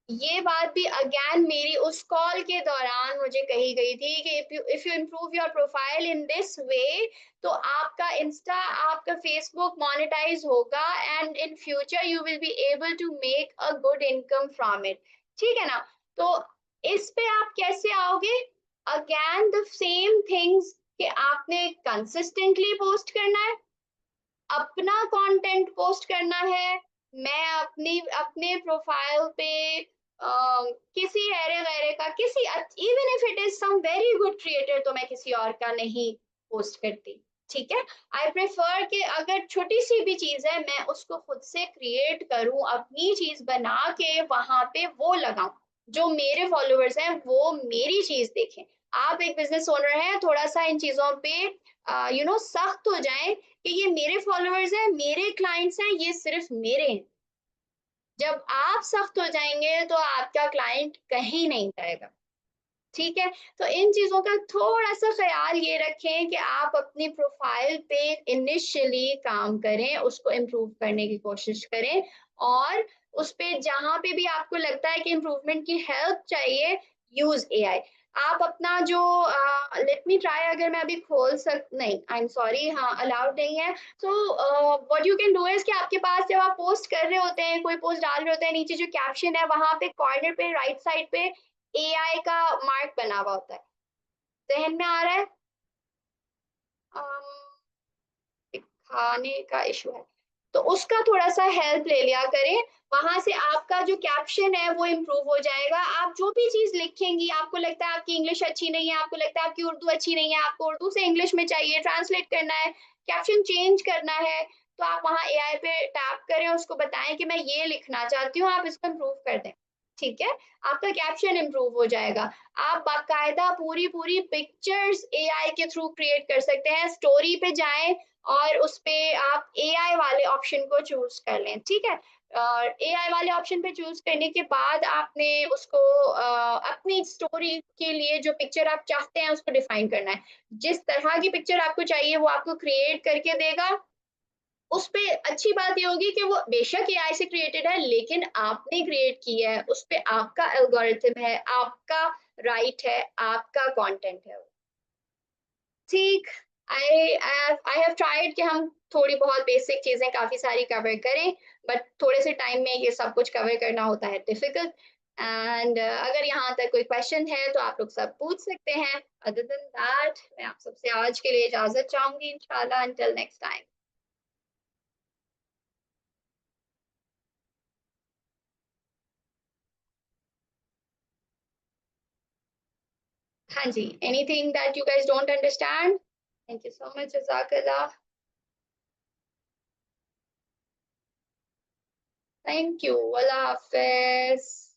ये बात भी अगेन मेरी उस कॉल के दौरान मुझे कही गई थी कि if you improve your profile in this way, तो आपका इंस्टा, आपका फेसबुक मोनेटाइज होगा and in future you will be able to make a good income from it, ठीक है ना। तो इस पे आप कैसे आओगे, अगेन द सेम थिंग्स कि आपने कंसिस्टेंटली पोस्ट करना है, अपना कंटेंट पोस्ट करना है। मैं अपनी अपने प्रोफाइल पे किसी अरे वगैरह का, किसी, even if it is some very good creator, तो मैं किसी और का नहीं पोस्ट करती, ठीक है। आई प्रेफर कि अगर छोटी सी भी चीज है मैं उसको खुद से क्रिएट करूं, अपनी चीज बना के वहां पे वो लगाऊं, जो मेरे फॉलोअर्स हैं वो मेरी चीज देखें। आप एक बिजनेस ओनर हैं, थोड़ा सा इन चीजों पे सख्त हो जाएं कि ये मेरे फॉलोअर्स हैं, मेरे क्लाइंट्स हैं, ये सिर्फ मेरे हैं। जब आप सख्त हो जाएंगे तो आपका क्लाइंट कहीं नहीं जाएगा, ठीक है। तो इन चीजों का थोड़ा सा ख्याल ये रखें कि आप अपनी प्रोफाइल पे इनिशियली काम करें, उसको इम्प्रूव करने की कोशिश करें, और उस पे जहां पे भी आपको लगता है कि इम्प्रूवमेंट की हेल्प चाहिए, यूज एआई। आप अपना जो, लेट मी ट्राई, अगर मैं अभी खोल सक, नहीं आई एम सॉरी, हाँ अलाउड नहीं है। So what you can do is कि आपके पास जब आप पोस्ट कर रहे होते हैं, कोई पोस्ट डाल रहे होते हैं, नीचे जो कैप्शन है वहां पे कॉर्नर पे राइट साइड पे एआई का मार्क बना हुआ होता है, जहन में आ रहा है, अम, दिखाने का इशू है, तो उसका थोड़ा सा हेल्प ले लिया करें। वहां से आपका जो कैप्शन है वो इम्प्रूव हो जाएगा। आप जो भी चीज लिखेंगी, आपको लगता है आपकी इंग्लिश अच्छी नहीं है, आपको लगता है आपकी उर्दू अच्छी नहीं है, आपको उर्दू से इंग्लिश में चाहिए, ट्रांसलेट करना है, कैप्शन चेंज करना है, तो आप वहाँ एआई पे टैप करें, उसको बताएं कि मैं ये लिखना चाहती हूँ, आप इसको इम्प्रूव कर दें, ठीक है। आपका कैप्शन इम्प्रूव हो जाएगा। आप बाकायदा पूरी पूरी पिक्चर्स एआई के थ्रू क्रिएट कर सकते हैं। स्टोरी पे जाएं और उस पे आप एआई वाले ऑप्शन को चूज कर लें, ठीक है। और एआई वाले ऑप्शन पे चूज करने के बाद आपने उसको अपनी स्टोरी के लिए जो पिक्चर आप चाहते हैं उसको डिफाइन करना है। जिस तरह की पिक्चर आपको चाहिए वो आपको क्रिएट करके देगा, उस पे अच्छी बात ये होगी कि वो बेशक एआई से क्रिएटेड है, लेकिन आपने क्रिएट किया है, उस पे आपका एल्गोरिथम है, आपका राइट है, आपका कंटेंट है। ठीक, आई हैव ट्राइड कि हम थोड़ी बहुत बेसिक चीजें काफी सारी कवर करें, बट थोड़े से टाइम में ये सब कुछ कवर करना होता है डिफिकल्ट। एंड अगर यहाँ तक कोई क्वेश्चन है तो आप लोग सब पूछ सकते हैं। अदर देन दैट मैं आप सबसे आज के लिए इजाजत चाहूंगी, इंशाल्लाह अंटिल नेक्स्ट टाइम। हाँ जी, anything that you guys don't understand? Thank you so much, जज़ाकल्लाह। थैंक यू, अल्लाह हाफिज।